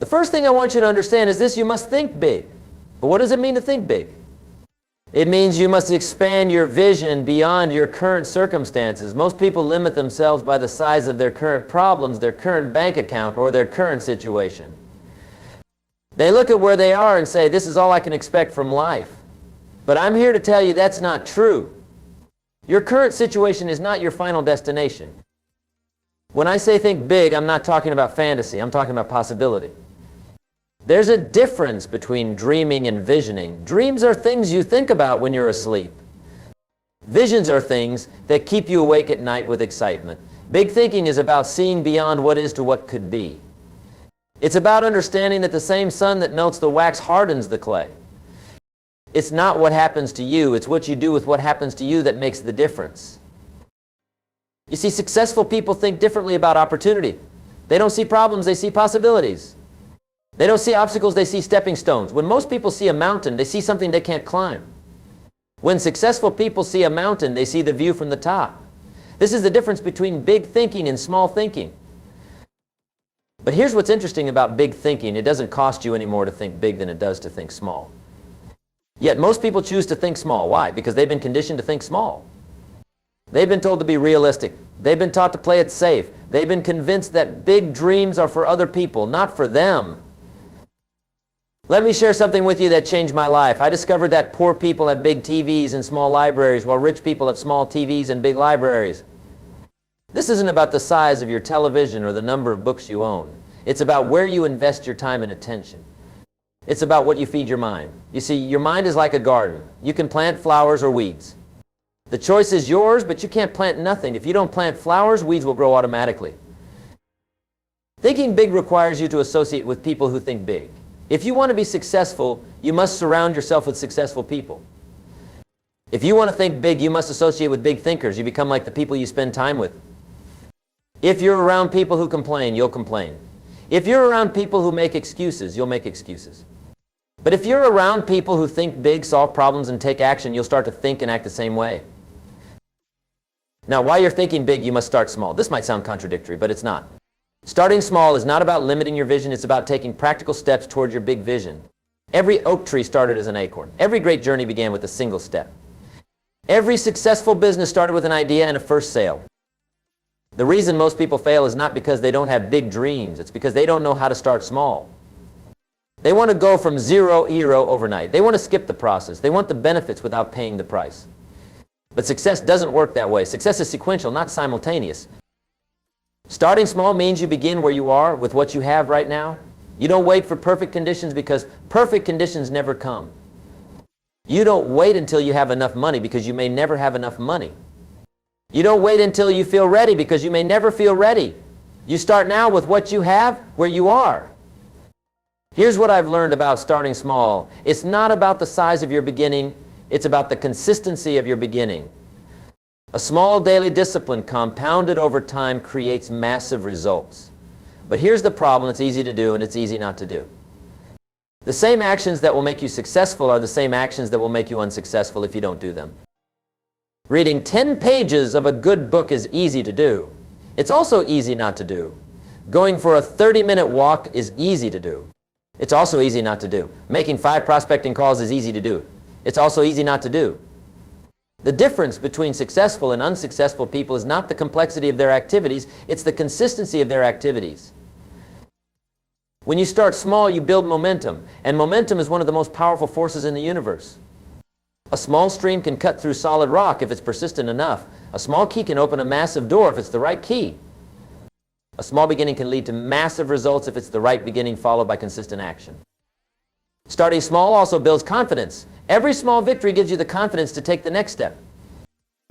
first thing I want you to understand is this: you must think big. But what does it mean to think big? It means you must expand your vision beyond your current circumstances. Most people limit themselves by the size of their current problems, their current bank account, or their current situation. They look at where they are and say, this is all I can expect from life. But I'm here to tell you that's not true. Your current situation is not your final destination. When I say think big, I'm not talking about fantasy. I'm talking about possibility. There's a difference between dreaming and visioning. Dreams are things you think about when you're asleep. Visions are things that keep you awake at night with excitement. Big thinking is about seeing beyond what is to what could be. It's about understanding that the same sun that melts the wax hardens the clay. It's not what happens to you, it's what you do with what happens to you that makes the difference. You see, successful people think differently about opportunity. They don't see problems, they see possibilities. They don't see obstacles, they see stepping stones. When most people see a mountain, they see something they can't climb. When successful people see a mountain, they see the view from the top. This is the difference between big thinking and small thinking. But here's what's interesting about big thinking. It doesn't cost you any more to think big than it does to think small. Yet most people choose to think small. Why? Because they've been conditioned to think small. They've been told to be realistic. They've been taught to play it safe. They've been convinced that big dreams are for other people, not for them. Let me share something with you that changed my life. I discovered that poor people have big TVs and small libraries, while rich people have small TVs and big libraries. This isn't about the size of your television or the number of books you own. It's about where you invest your time and attention. It's about what you feed your mind. You see, your mind is like a garden. You can plant flowers or weeds. The choice is yours, but you can't plant nothing. If you don't plant flowers, weeds will grow automatically. Thinking big requires you to associate with people who think big. If you want to be successful, you must surround yourself with successful people. If you want to think big, you must associate with big thinkers. You become like the people you spend time with. If you're around people who complain, you'll complain. If you're around people who make excuses, you'll make excuses. But if you're around people who think big, solve problems, and take action, you'll start to think and act the same way. Now, while you're thinking big, you must start small. This might sound contradictory, but it's not. Starting small is not about limiting your vision. It's about taking practical steps towards your big vision. Every oak tree started as an acorn. Every great journey began with a single step. Every successful business started with an idea and a first sale. The reason most people fail is not because they don't have big dreams. It's because they don't know how to start small. They want to go from zero hero overnight. They want to skip the process. They want the benefits without paying the price. But success doesn't work that way. Success is sequential, not simultaneous. Starting small means you begin where you are with what you have right now. You don't wait for perfect conditions because perfect conditions never come. You don't wait until you have enough money because you may never have enough money. You don't wait until you feel ready because you may never feel ready. You start now with what you have where you are. Here's what I've learned about starting small. It's not about the size of your beginning. It's about the consistency of your beginning. A small daily discipline compounded over time creates massive results. But here's the problem: it's easy to do and it's easy not to do. The same actions that will make you successful are the same actions that will make you unsuccessful if you don't do them. Reading 10 pages of a good book is easy to do. It's also easy not to do. Going for a 30-minute walk is easy to do. It's also easy not to do. Making 5 prospecting calls is easy to do. It's also easy not to do. The difference between successful and unsuccessful people is not the complexity of their activities, it's the consistency of their activities. When you start small, you build momentum, and momentum is one of the most powerful forces in the universe. A small stream can cut through solid rock if it's persistent enough. A small key can open a massive door if it's the right key. A small beginning can lead to massive results if it's the right beginning followed by consistent action. Starting small also builds confidence. Every small victory gives you the confidence to take the next step.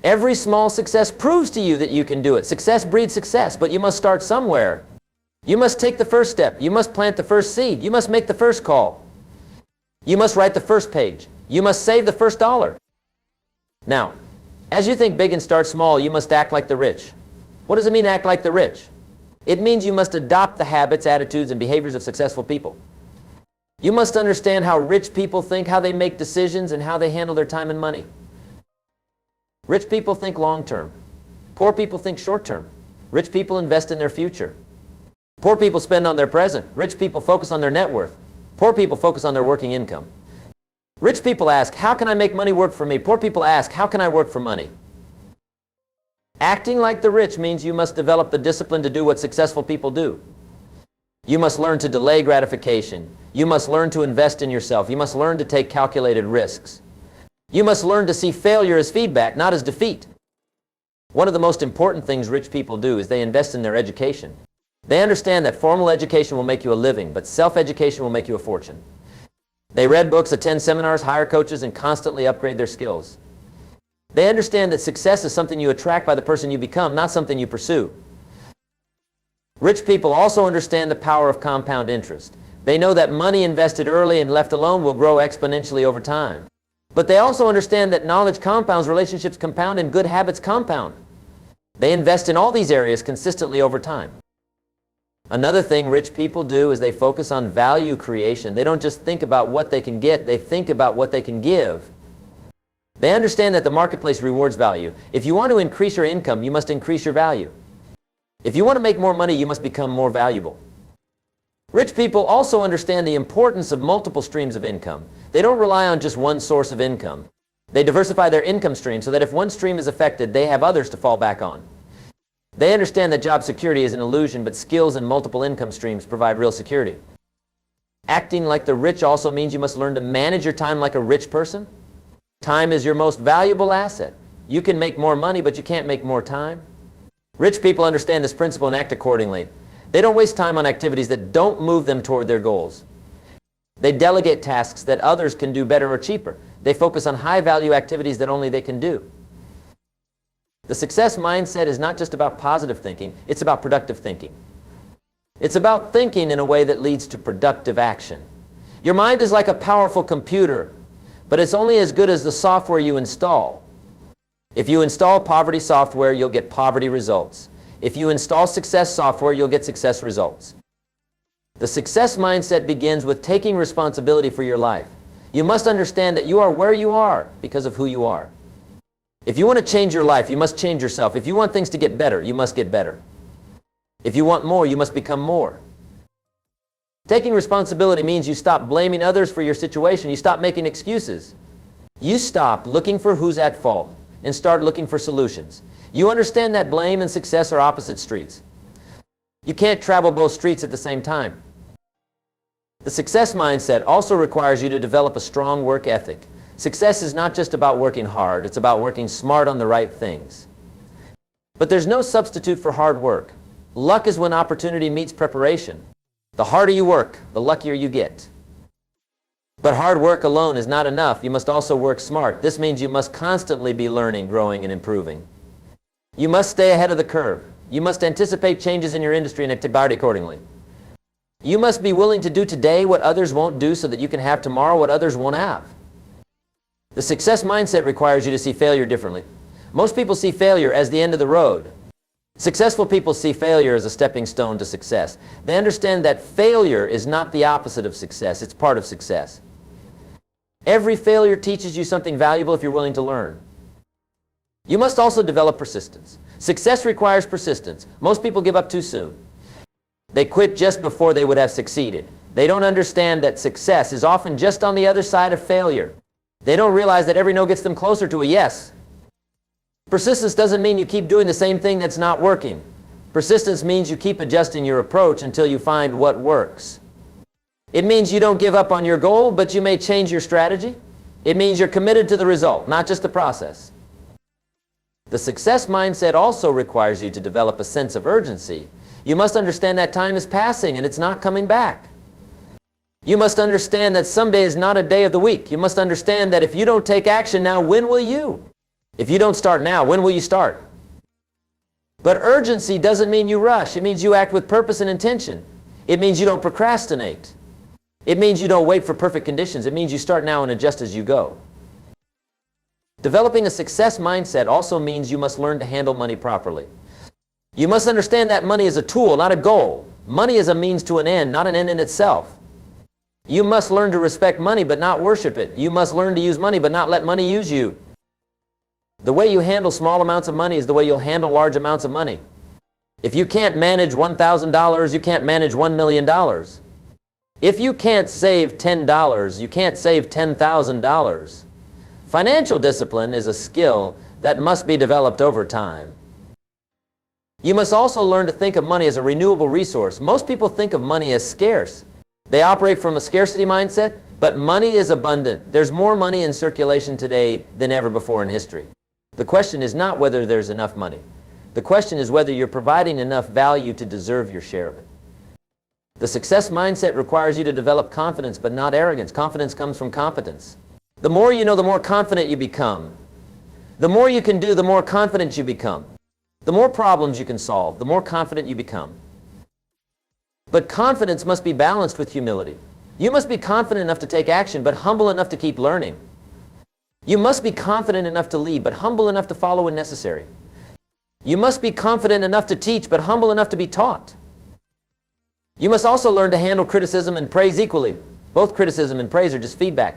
Every small success proves to you that you can do it. Success breeds success, but you must start somewhere. You must take the first step. You must plant the first seed. You must make the first call. You must write the first page. You must save the first dollar. Now, as you think big and start small, you must act like the rich. What does it mean, act like the rich? It means you must adopt the habits, attitudes, and behaviors of successful people. You must understand how rich people think, how they make decisions, and how they handle their time and money. Rich people think long term. Poor people think short term. Rich people invest in their future. Poor people spend on their present. Rich people focus on their net worth. Poor people focus on their working income. Rich people ask, how can I make money work for me? Poor people ask, how can I work for money? Acting like the rich means you must develop the discipline to do what successful people do. You must learn to delay gratification. You must learn to invest in yourself. You must learn to take calculated risks. You must learn to see failure as feedback, not as defeat. One of the most important things rich people do is they invest in their education. They understand that formal education will make you a living, but self-education will make you a fortune. They read books, attend seminars, hire coaches, and constantly upgrade their skills. They understand that success is something you attract by the person you become, not something you pursue. Rich people also understand the power of compound interest. They know that money invested early and left alone will grow exponentially over time. But they also understand that knowledge compounds, relationships compound, and good habits compound. They invest in all these areas consistently over time. Another thing rich people do is they focus on value creation. They don't just think about what they can get, they think about what they can give. They understand that the marketplace rewards value. If you want to increase your income, you must increase your value. If you want to make more money, you must become more valuable. Rich people also understand the importance of multiple streams of income. They don't rely on just one source of income. They diversify their income stream so that if one stream is affected, they have others to fall back on. They understand that job security is an illusion, but skills and multiple income streams provide real security. Acting like the rich also means you must learn to manage your time like a rich person. Time is your most valuable asset. You can make more money, but you can't make more time. Rich people understand this principle and act accordingly. They don't waste time on activities that don't move them toward their goals. They delegate tasks that others can do better or cheaper. They focus on high-value activities that only they can do. The success mindset is not just about positive thinking, it's about productive thinking. It's about thinking in a way that leads to productive action. Your mind is like a powerful computer, but it's only as good as the software you install. If you install poverty software, you'll get poverty results. If you install success software, you'll get success results. The success mindset begins with taking responsibility for your life. You must understand that you are where you are because of who you are. If you want to change your life, you must change yourself. If you want things to get better, you must get better. If you want more, you must become more. Taking responsibility means you stop blaming others for your situation. You stop making excuses. You stop looking for who's at fault and start looking for solutions. You understand that blame and success are opposite streets. You can't travel both streets at the same time. The success mindset also requires you to develop a strong work ethic. Success is not just about working hard, it's about working smart on the right things. But there's no substitute for hard work. Luck is when opportunity meets preparation. The harder you work, the luckier you get. But hard work alone is not enough. You must also work smart. This means you must constantly be learning, growing, and improving. You must stay ahead of the curve. You must anticipate changes in your industry and adapt accordingly. You must be willing to do today what others won't do so that you can have tomorrow what others won't have. The success mindset requires you to see failure differently. Most people see failure as the end of the road. Successful people see failure as a stepping stone to success. They understand that failure is not the opposite of success, it's part of success. Every failure teaches you something valuable if you're willing to learn. You must also develop persistence. Success requires persistence. Most people give up too soon. They quit just before they would have succeeded. They don't understand that success is often just on the other side of failure. They don't realize that every no gets them closer to a yes. Persistence doesn't mean you keep doing the same thing that's not working. Persistence means you keep adjusting your approach until you find what works. It means you don't give up on your goal, but you may change your strategy. It means you're committed to the result, not just the process. The success mindset also requires you to develop a sense of urgency. You must understand that time is passing and it's not coming back. You must understand that someday is not a day of the week. You must understand that if you don't take action now, when will you? If you don't start now, when will you start? But urgency doesn't mean you rush. It means you act with purpose and intention. It means you don't procrastinate. It means you don't wait for perfect conditions. It means you start now and adjust as you go. Developing a success mindset also means you must learn to handle money properly. You must understand that money is a tool, not a goal. Money is a means to an end, not an end in itself. You must learn to respect money but not worship it. You must learn to use money but not let money use you. The way you handle small amounts of money is the way you'll handle large amounts of money. If you can't manage $1,000, you can't manage $1 million. If you can't save $10, you can't save $10,000. Financial discipline is a skill that must be developed over time. You must also learn to think of money as a renewable resource. Most people think of money as scarce. They operate from a scarcity mindset, but money is abundant. There's more money in circulation today than ever before in history. The question is not whether there's enough money. The question is whether you're providing enough value to deserve your share of it. The success mindset requires you to develop confidence, but not arrogance. Confidence comes from competence. The more you know, the more confident you become. The more you can do, the more confident you become. The more problems you can solve, the more confident you become. But confidence must be balanced with humility. You must be confident enough to take action, but humble enough to keep learning. You must be confident enough to lead, but humble enough to follow when necessary. You must be confident enough to teach, but humble enough to be taught. You must also learn to handle criticism and praise equally. Both criticism and praise are just feedback.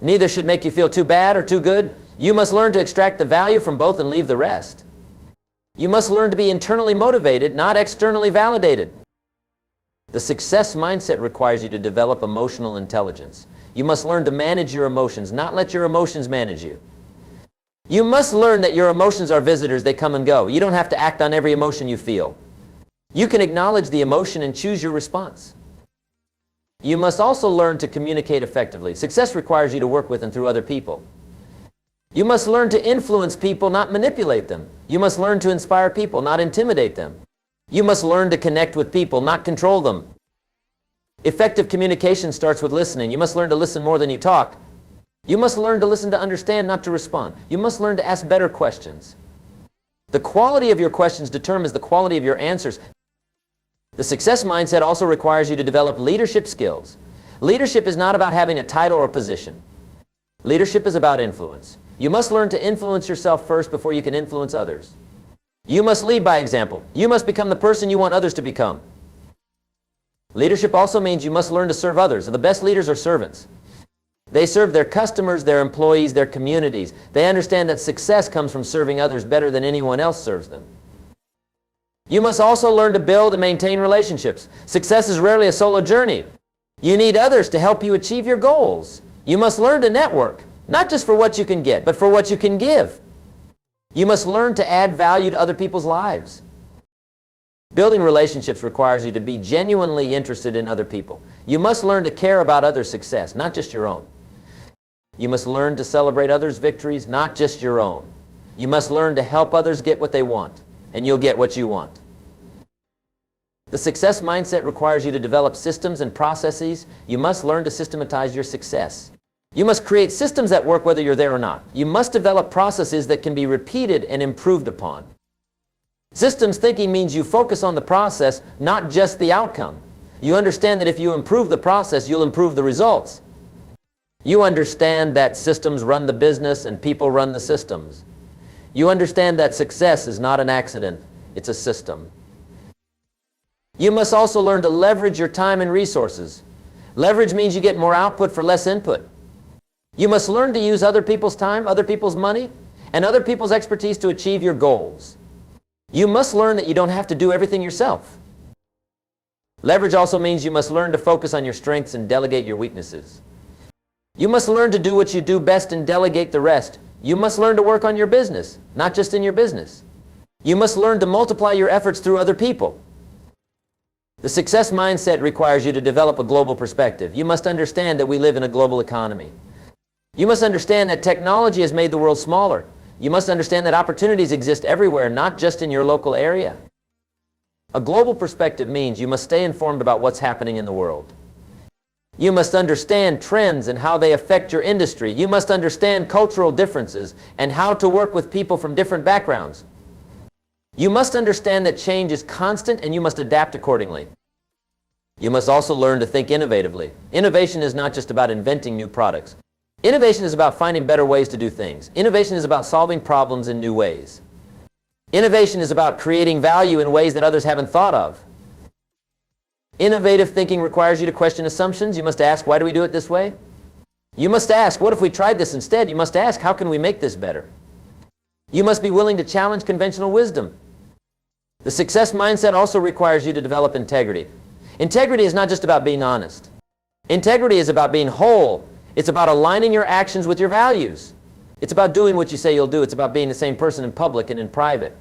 Neither should make you feel too bad or too good. You must learn to extract the value from both and leave the rest. You must learn to be internally motivated, not externally validated. The success mindset requires you to develop emotional intelligence. You must learn to manage your emotions, not let your emotions manage you. You must learn that your emotions are visitors, they come and go. You don't have to act on every emotion you feel. You can acknowledge the emotion and choose your response. You must also learn to communicate effectively. Success requires you to work with and through other people. You must learn to influence people, not manipulate them. You must learn to inspire people, not intimidate them. You must learn to connect with people, not control them. Effective communication starts with listening. You must learn to listen more than you talk. You must learn to listen to understand, not to respond. You must learn to ask better questions. The quality of your questions determines the quality of your answers. The success mindset also requires you to develop leadership skills. Leadership is not about having a title or position. Leadership is about influence. You must learn to influence yourself first before you can influence others. You must lead by example. You must become the person you want others to become. Leadership also means you must learn to serve others. The best leaders are servants. They serve their customers, their employees, their communities. They understand that success comes from serving others better than anyone else serves them. You must also learn to build and maintain relationships. Success is rarely a solo journey. You need others to help you achieve your goals. You must learn to network, not just for what you can get, but for what you can give. You must learn to add value to other people's lives. Building relationships requires you to be genuinely interested in other people. You must learn to care about others' success, not just your own. You must learn to celebrate others' victories, not just your own. You must learn to help others get what they want, and you'll get what you want. The success mindset requires you to develop systems and processes. You must learn to systematize your success. You must create systems that work whether you're there or not. You must develop processes that can be repeated and improved upon. Systems thinking means you focus on the process, not just the outcome. You understand that if you improve the process, you'll improve the results. You understand that systems run the business and people run the systems. You understand that success is not an accident, it's a system. You must also learn to leverage your time and resources. Leverage means you get more output for less input. You must learn to use other people's time, other people's money, and other people's expertise to achieve your goals. You must learn that you don't have to do everything yourself. Leverage also means you must learn to focus on your strengths and delegate your weaknesses. You must learn to do what you do best and delegate the rest. You must learn to work on your business, not just in your business. You must learn to multiply your efforts through other people. The success mindset requires you to develop a global perspective. You must understand that we live in a global economy. You must understand that technology has made the world smaller. You must understand that opportunities exist everywhere, not just in your local area. A global perspective means you must stay informed about what's happening in the world. You must understand trends and how they affect your industry. You must understand cultural differences and how to work with people from different backgrounds. You must understand that change is constant and you must adapt accordingly. You must also learn to think innovatively. Innovation is not just about inventing new products. Innovation is about finding better ways to do things. Innovation is about solving problems in new ways. Innovation is about creating value in ways that others haven't thought of. Innovative thinking requires you to question assumptions. You must ask, why do we do it this way? You must ask, what if we tried this instead? You must ask, how can we make this better? You must be willing to challenge conventional wisdom. The success mindset also requires you to develop integrity. Integrity is not just about being honest. Integrity is about being whole. It's about aligning your actions with your values. It's about doing what you say you'll do. It's about being the same person in public and in private.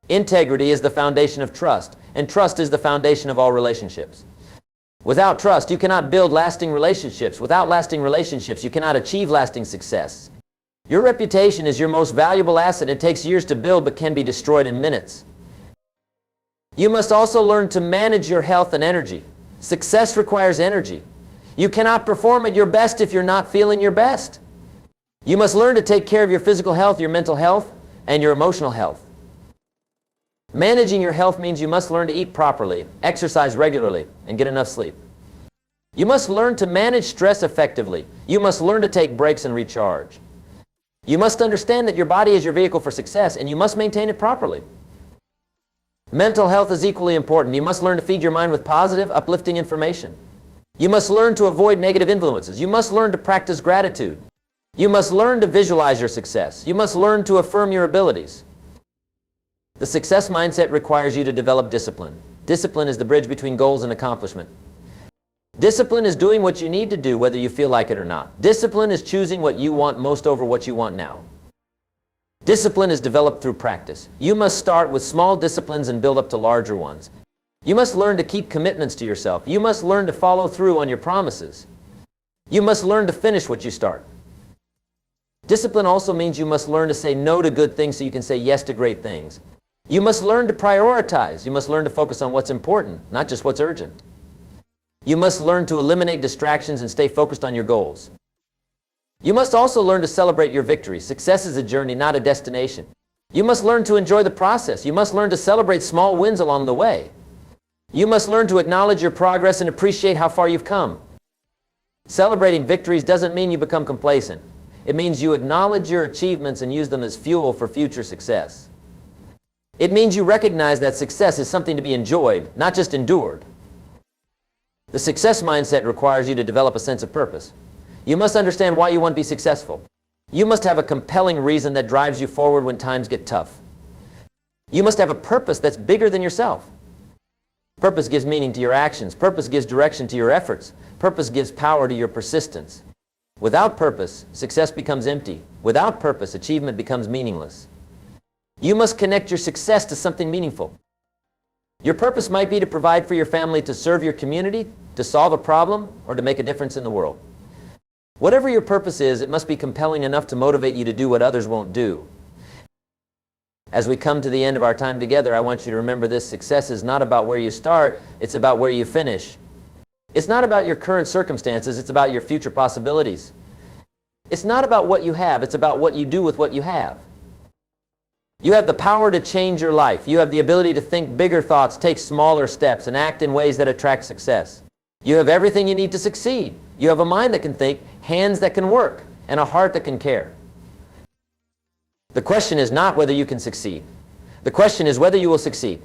Integrity is the foundation of trust, and trust is the foundation of all relationships. Without trust, you cannot build lasting relationships. Without lasting relationships, you cannot achieve lasting success. Your reputation is your most valuable asset. It takes years to build but can be destroyed in minutes. You must also learn to manage your health and energy. Success requires energy. You cannot perform at your best if you're not feeling your best. You must learn to take care of your physical health, your mental health, and your emotional health. Managing your health means you must learn to eat properly, exercise regularly, and get enough sleep. You must learn to manage stress effectively. You must learn to take breaks and recharge. You must understand that your body is your vehicle for success, and you must maintain it properly. Mental health is equally important. You must learn to feed your mind with positive, uplifting information. You must learn to avoid negative influences. You must learn to practice gratitude. You must learn to visualize your success. You must learn to affirm your abilities. The success mindset requires you to develop discipline. Discipline is the bridge between goals and accomplishment. Discipline is doing what you need to do whether you feel like it or not. Discipline is choosing what you want most over what you want now. Discipline is developed through practice. You must start with small disciplines and build up to larger ones. You must learn to keep commitments to yourself. You must learn to follow through on your promises. You must learn to finish what you start. Discipline also means you must learn to say no to good things so you can say yes to great things. You must learn to prioritize. You must learn to focus on what's important, not just what's urgent. You must learn to eliminate distractions and stay focused on your goals. You must also learn to celebrate your victories. Success is a journey, not a destination. You must learn to enjoy the process. You must learn to celebrate small wins along the way. You must learn to acknowledge your progress and appreciate how far you've come. Celebrating victories doesn't mean you become complacent. It means you acknowledge your achievements and use them as fuel for future success. It means you recognize that success is something to be enjoyed, not just endured. The success mindset requires you to develop a sense of purpose. You must understand why you want to be successful. You must have a compelling reason that drives you forward when times get tough. You must have a purpose that's bigger than yourself. Purpose gives meaning to your actions. Purpose gives direction to your efforts. Purpose gives power to your persistence. Without purpose, success becomes empty. Without purpose, achievement becomes meaningless. You must connect your success to something meaningful. Your purpose might be to provide for your family, to serve your community, to solve a problem, or to make a difference in the world. Whatever your purpose is, it must be compelling enough to motivate you to do what others won't do. As we come to the end of our time together, I want you to remember this: success is not about where you start, it's about where you finish. It's not about your current circumstances, it's about your future possibilities. It's not about what you have, it's about what you do with what you have. You have the power to change your life. You have the ability to think bigger thoughts, take smaller steps, and act in ways that attract success. You have everything you need to succeed. You have a mind that can think, hands that can work, and a heart that can care. The question is not whether you can succeed. The question is whether you will succeed.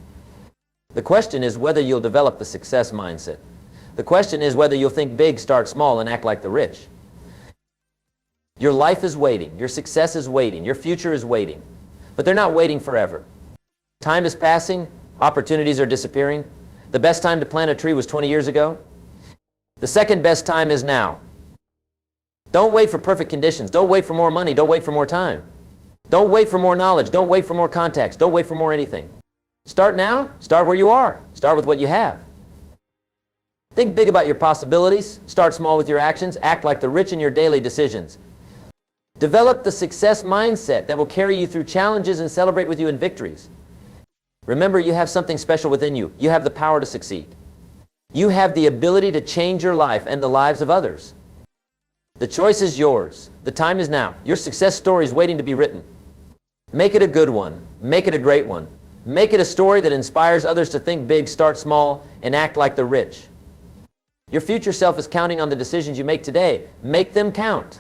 The question is whether you'll develop the success mindset. The question is whether you'll think big, start small, and act like the rich. Your life is waiting. Your success is waiting. Your future is waiting. But they're not waiting forever. Time is passing. Opportunities are disappearing. The best time to plant a tree was 20 years ago. The second best time is now. Don't wait for perfect conditions. Don't wait for more money. Don't wait for more time. Don't wait for more knowledge. Don't wait for more contacts. Don't wait for more anything. Start now. Start where you are. Start with what you have. Think big about your possibilities. Start small with your actions. Act like the rich in your daily decisions. Develop the success mindset that will carry you through challenges and celebrate with you in victories. Remember, you have something special within you. You have the power to succeed. You have the ability to change your life and the lives of others. The choice is yours. The time is now. Your success story is waiting to be written. Make it a good one. Make it a great one. Make it a story that inspires others to think big, start small, and act like the rich. Your future self is counting on the decisions you make today. Make them count.